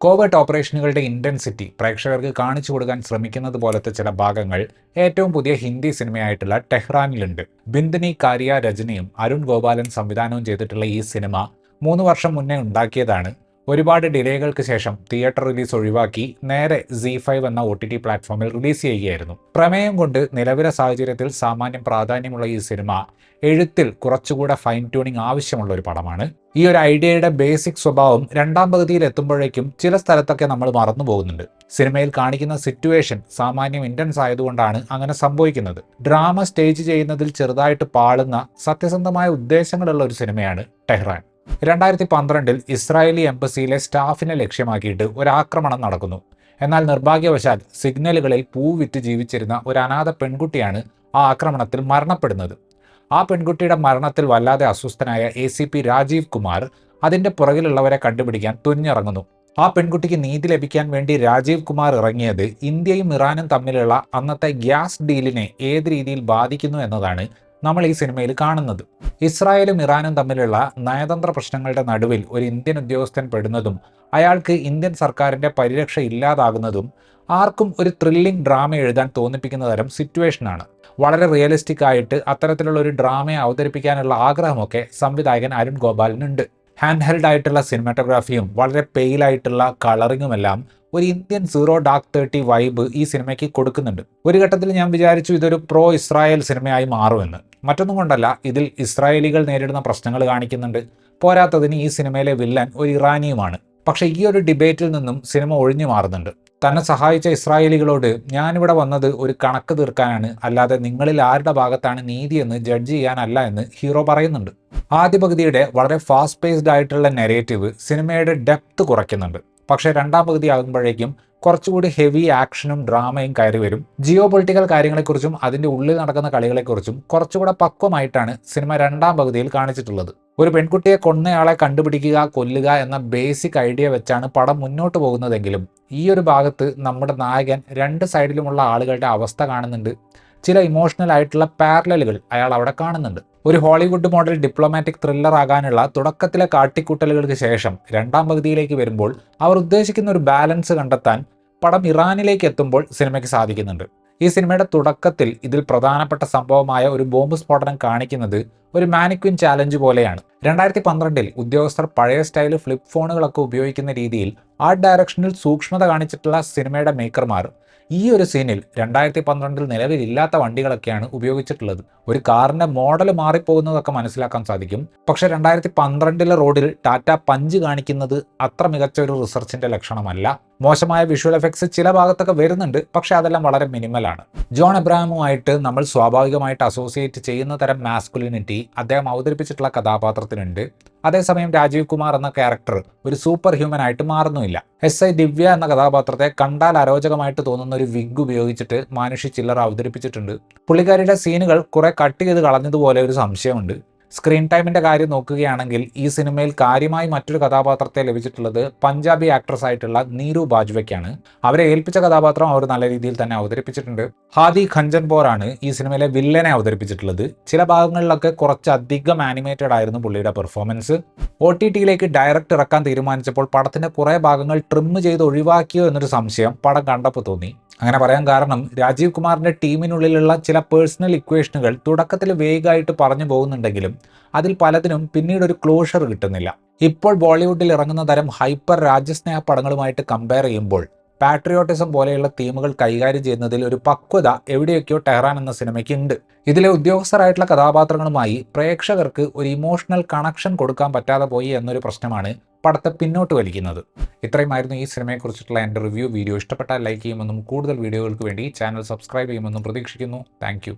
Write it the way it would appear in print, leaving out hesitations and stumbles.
Covert ഓപ്പറേഷനുകളുടെ intensity പ്രേക്ഷകർക്ക് കാണിച്ചു കൊടുക്കാൻ ശ്രമിക്കുന്നത് പോലത്തെ ചില ഭാഗങ്ങൾ ഏറ്റവും പുതിയ ഹിന്ദി സിനിമയായിട്ടുള്ള ടെഹ്റാനിലുണ്ട്. ബിന്ദിനി കാരിയ രചനയും അരുൺ ഗോപാലൻ സംവിധാനവും ചെയ്തിട്ടുള്ള ഈ സിനിമ 3 വർഷം മുന്നേ ഉണ്ടാക്കിയതാണ്. ഒരുപാട് ഡിലേകൾക്ക് ശേഷം തിയേറ്റർ റിലീസ് ഒഴിവാക്കി നേരെ ZEE5 എന്ന OTT പ്ലാറ്റ്ഫോമിൽ റിലീസ് ചെയ്യുകയായിരുന്നു. പ്രമേയം കൊണ്ട് നിലവിലെ സാഹചര്യത്തിൽ സാമാന്യം പ്രാധാന്യമുള്ള ഈ സിനിമ എഴുത്തിൽ കുറച്ചുകൂടെ ഫൈൻ ട്യൂണിംഗ് ആവശ്യമുള്ള ഒരു പടമാണ്. ഈ ഒരു ഐഡിയയുടെ ബേസിക് സ്വഭാവം രണ്ടാം പകുതിയിൽ എത്തുമ്പോഴേക്കും ചില സ്ഥലത്തൊക്കെ നമ്മൾ മറന്നു പോകുന്നുണ്ട്. സിനിമയിൽ കാണിക്കുന്ന സിറ്റുവേഷൻ സാമാന്യം ഇന്റൻസ് ആയതുകൊണ്ടാണ് അങ്ങനെ സംഭവിക്കുന്നത്. ഡ്രാമ സ്റ്റേജ് ചെയ്യുന്നതിൽ ചെറുതായിട്ട് പാളുന്ന സത്യസന്ധമായ ഉദ്ദേശങ്ങളുള്ള ഒരു സിനിമയാണ് ടെഹ്റാൻ. 2012 ഇസ്രായേലി എംബസിയിലെ സ്റ്റാഫിനെ ലക്ഷ്യമാക്കിയിട്ട് ഒരു ആക്രമണം നടക്കുന്നു. എന്നാൽ നിർഭാഗ്യവശാൽ സിഗ്നലുകളിൽ പൂവിറ്റ് ജീവിച്ചിരുന്ന ഒരു അനാഥ പെൺകുട്ടിയാണ് ആ ആക്രമണത്തിൽ മരണപ്പെടുന്നത്. ആ പെൺകുട്ടിയുടെ മരണത്തിൽ വല്ലാതെ അസ്വസ്ഥനായ ACP രാജീവ് കുമാർ അതിന്റെ പുറകിലുള്ളവരെ കണ്ടുപിടിക്കാൻ തുനിഞ്ഞിറങ്ങുന്നു. ആ പെൺകുട്ടിക്ക് നീതി ലഭിക്കാൻ വേണ്ടി രാജീവ് കുമാർ ഇറങ്ങിയത് ഇന്ത്യയും ഇറാനും തമ്മിലുള്ള അന്നത്തെ ഗ്യാസ് ഡീലിനെ ഏത് രീതിയിൽ ബാധിക്കുന്നു എന്നതാണ് നമ്മൾ ഈ സിനിമയിൽ കാണുന്നത്. ഇസ്രായേലും ഇറാനും തമ്മിലുള്ള നയതന്ത്ര പ്രശ്നങ്ങളുടെ നടുവിൽ ഒരു ഇന്ത്യൻ ഉദ്യോഗസ്ഥൻ പെടുന്നതും അയാൾക്ക് ഇന്ത്യൻ സർക്കാരിന്റെ പരിരക്ഷ ഇല്ലാതാകുന്നതും ആർക്കും ഒരു ത്രില്ലിംഗ് ഡ്രാമ എഴുതാൻ തോന്നിപ്പിക്കുന്ന തരം സിറ്റുവേഷനാണ്. വളരെ റിയലിസ്റ്റിക് ആയിട്ട് അത്തരത്തിലുള്ള ഒരു ഡ്രാമയെ അവതരിപ്പിക്കാനുള്ള ആഗ്രഹമൊക്കെ സംവിധായകൻ അരുൺ ഗോപാലിനുണ്ട്. ഹാൻഡ് ഹെൽഡ് ആയിട്ടുള്ള സിനിമാറ്റോഗ്രാഫിയും വളരെ പെയിലായിട്ടുള്ള കളറിങ്ങുമെല്ലാം ഒരു ഇന്ത്യൻ 0 Dark 30 വൈബ് ഈ സിനിമയ്ക്ക് കൊടുക്കുന്നുണ്ട്. ഒരു ഘട്ടത്തിൽ ഞാൻ വിചാരിച്ചു ഇതൊരു പ്രോ ഇസ്രായേൽ സിനിമയായി മാറുമെന്ന്. മറ്റൊന്നും കൊണ്ടല്ല, ഇതിൽ ഇസ്രായേലികൾ നേരിടുന്ന പ്രശ്നങ്ങൾ കാണിക്കുന്നുണ്ട്. പോരാത്തതിന് ഈ സിനിമയിലെ വില്ലൻ ഒരു ഇറാനിയുമാണ്. പക്ഷേ ഈ ഒരു ഡിബേറ്റിൽ നിന്നും സിനിമ ഒഴിഞ്ഞു മാറുന്നുണ്ട്. തന്നെ സഹായിച്ച ഇസ്രായേലികളോട് ഞാനിവിടെ വന്നത് ഒരു കണക്ക് തീർക്കാനാണ്, അല്ലാതെ നിങ്ങളിൽ ആരുടെ ഭാഗത്താണ് നീതിയെന്ന് ജഡ്ജ് ചെയ്യാനല്ല എന്ന് ഹീറോ പറയുന്നുണ്ട്. ആദ്യ പകുതിയുടെ വളരെ ഫാസ്റ്റ് പേസ്ഡ് ആയിട്ടുള്ള നെറേറ്റീവ് സിനിമയുടെ ഡെപ്ത് കുറയ്ക്കുന്നുണ്ട്. പക്ഷേ രണ്ടാം പകുതി ആകുമ്പോഴേക്കും കുറച്ചുകൂടി ഹെവി ആക്ഷനും ഡ്രാമയും കയറി വരും. ജിയോ പൊളിറ്റിക്കൽ കാര്യങ്ങളെക്കുറിച്ചും അതിൻ്റെ ഉള്ളിൽ നടക്കുന്ന കളികളെക്കുറിച്ചും കുറച്ചുകൂടെ പക്വമായിട്ടാണ് സിനിമ രണ്ടാം പകുതിയിൽ കാണിച്ചിട്ടുള്ളത്. ഒരു പെൺകുട്ടിയെ കൊന്നയാളെ കണ്ടുപിടിക്കുക, കൊല്ലുക എന്ന ബേസിക് ഐഡിയ വെച്ചാണ് പടം മുന്നോട്ട് പോകുന്നതെങ്കിലും ഈ ഒരു ഭാഗത്ത് നമ്മുടെ നായകൻ രണ്ട് സൈഡിലുമുള്ള ആളുകളുടെ അവസ്ഥ കാണുന്നുണ്ട്. ചില ഇമോഷണൽ ആയിട്ടുള്ള പാരലലുകൾ അയാൾ അവിടെ കാണുന്നുണ്ട്. ഒരു ഹോളിവുഡ് മോഡൽ ഡിപ്ലോമാറ്റിക് ത്രില്ലർ ആകാനുള്ള തുടക്കത്തിലെ കാട്ടിക്കൂട്ടലുകൾക്ക് ശേഷം രണ്ടാം പകുതിയിലേക്ക് വരുമ്പോൾ അവർ ഉദ്ദേശിക്കുന്ന ഒരു ബാലൻസ് കണ്ടെത്താൻ പടം ഇറാനിലേക്ക് എത്തുമ്പോൾ സിനിമയ്ക്ക് സാധിക്കുന്നുണ്ട്. ഈ സിനിമയുടെ തുടക്കത്തിൽ ഇതിൽ പ്രധാനപ്പെട്ട സംഭവമായ ഒരു ബോംബ് സ്ഫോടനം കാണിക്കുന്നത് ഒരു മാനിക്വിൻ ചാലഞ്ച് പോലെയാണ്. 2012 ഉദ്യോഗസ്ഥർ പഴയ സ്റ്റൈൽ ഫ്ലിപ്പ് ഫോണുകളൊക്കെ ഉപയോഗിക്കുന്ന രീതിയിൽ ആർട്ട് ഡയറക്ഷനിൽ സൂക്ഷ്മത കാണിച്ചിട്ടുള്ള സിനിമയുടെ മേക്കർമാർ ഈ ഒരു സീനിൽ 2012 നിലവിലില്ലാത്ത വണ്ടികളൊക്കെയാണ് ഉപയോഗിച്ചിട്ടുള്ളത്. ഒരു കാറിന്റെ മോഡൽ മാറിപ്പോകുന്നതൊക്കെ മനസ്സിലാക്കാൻ സാധിക്കും. പക്ഷേ 2012 റോഡിൽ ടാറ്റ പഞ്ച് കാണിക്കുന്നത് അത്ര മികച്ച ഒരു റിസർച്ചിന്റെ ലക്ഷണമല്ല. മോശമായ വിഷ്വൽ എഫക്ട്സ് ചില ഭാഗത്തൊക്കെ വരുന്നുണ്ട്, പക്ഷേ അതെല്ലാം വളരെ മിനിമലാണ്. ജോൺ എബ്രഹാമുമായിട്ട് നമ്മൾ സ്വാഭാവികമായിട്ട് അസോസിയേറ്റ് ചെയ്യുന്ന തരം മാസ്കുലിനിറ്റി അദ്ദേഹം അവതരിപ്പിച്ചിട്ടുള്ള കഥാപാത്രത്തിനുണ്ട്. അതേസമയം രാജീവ് കുമാർ എന്ന ക്യാരക്ടർ ഒരു സൂപ്പർ ഹ്യൂമൻ ആയിട്ട് മാറുന്നുമില്ല. SI ദിവ്യ എന്ന കഥാപാത്രത്തെ കണ്ടാൽ അരോചകമായിട്ട് തോന്നുന്ന ഒരു വിഗ് ഉപയോഗിച്ചിട്ട് മാനുഷി ചില്ലർ അവതരിപ്പിച്ചിട്ടുണ്ട്. പുള്ളിക്കാരിയുടെ സീനുകൾ കുറെ കട്ട് ചെയ്ത് കളഞ്ഞതുപോലെ ഒരു സംശയമുണ്ട്. സ്ക്രീൻ ടൈമിന്റെ കാര്യം നോക്കുകയാണെങ്കിൽ ഈ സിനിമയിൽ കാര്യമായി മറ്റൊരു കഥാപാത്രത്തെ ലഭിച്ചിട്ടുള്ളത് പഞ്ചാബി ആക്ട്രസ് ആയിട്ടുള്ള നീരു ബാജ്വയ്ക്കാണ്. അവരെ ഏൽപ്പിച്ച കഥാപാത്രം അവർ നല്ല രീതിയിൽ തന്നെ അവതരിപ്പിച്ചിട്ടുണ്ട്. ഹാദി ഖഞ്ചൻപോറാണ് ഈ സിനിമയിലെ വില്ലനെ അവതരിപ്പിച്ചിട്ടുള്ളത്. ചില ഭാഗങ്ങളിലൊക്കെ കുറച്ചധികം ആനിമേറ്റഡ് ആയിരുന്നു പുള്ളിയുടെ പെർഫോമൻസ്. OTTയിലേക്ക് ഡയറക്റ്റ് ഇറക്കാൻ തീരുമാനിച്ചപ്പോൾ പടത്തിന്റെ കുറേ ഭാഗങ്ങൾ ട്രിം ചെയ്ത് ഒഴിവാക്കിയോ എന്നൊരു സംശയം പടം കണ്ടപ്പോൾ തോന്നി. അങ്ങനെ പറയാൻ കാരണം രാജീവ് കുമാറിന്റെ ടീമിനുള്ളിലുള്ള ചില പേഴ്സണൽ ഇക്വേഷനുകൾ തുടക്കത്തിൽ വേഗമായിട്ട് പറഞ്ഞു പോകുന്നുണ്ടെങ്കിലും അതിൽ പലതിനും പിന്നീട് ഒരു ക്ലോഷർ കിട്ടുന്നില്ല. ഇപ്പോൾ ബോളിവുഡിൽ ഇറങ്ങുന്ന തരം ഹൈപ്പർ രാജ്യസ്നേഹ പടങ്ങളുമായിട്ട് കമ്പയർ ചെയ്യുമ്പോൾ പാട്രിയോട്ടിസം പോലെയുള്ള തീമുകൾ കൈകാര്യം ചെയ്യുന്നതിൽ ഒരു പക്വത എവിടെയൊക്കെയോ ടെഹ്റാൻ എന്ന സിനിമയ്ക്ക് ഉണ്ട്. ഇതിലെ ഉദ്യോഗസ്ഥരായിട്ടുള്ള കഥാപാത്രങ്ങളുമായി പ്രേക്ഷകർക്ക് ഒരു ഇമോഷണൽ കണക്ഷൻ കൊടുക്കാൻ പറ്റാതെ പോയി എന്നൊരു പ്രശ്നമാണ് പടത്തെ പിന്നോട്ട് വലിക്കുന്നത്. ഇത്രയുമായിരുന്നു ഈ സിനിമയെക്കുറിച്ചിട്ടുള്ള എൻ്റെ റിവ്യൂ. വീഡിയോ ഇഷ്ടപ്പെട്ടാൽ ലൈക്ക് ചെയ്യുമെന്നും കൂടുതൽ വീഡിയോകൾക്ക് വേണ്ടി ചാനൽ സബ്സ്ക്രൈബ് ചെയ്യുമെന്നും പ്രതീക്ഷിക്കുന്നു. താങ്ക്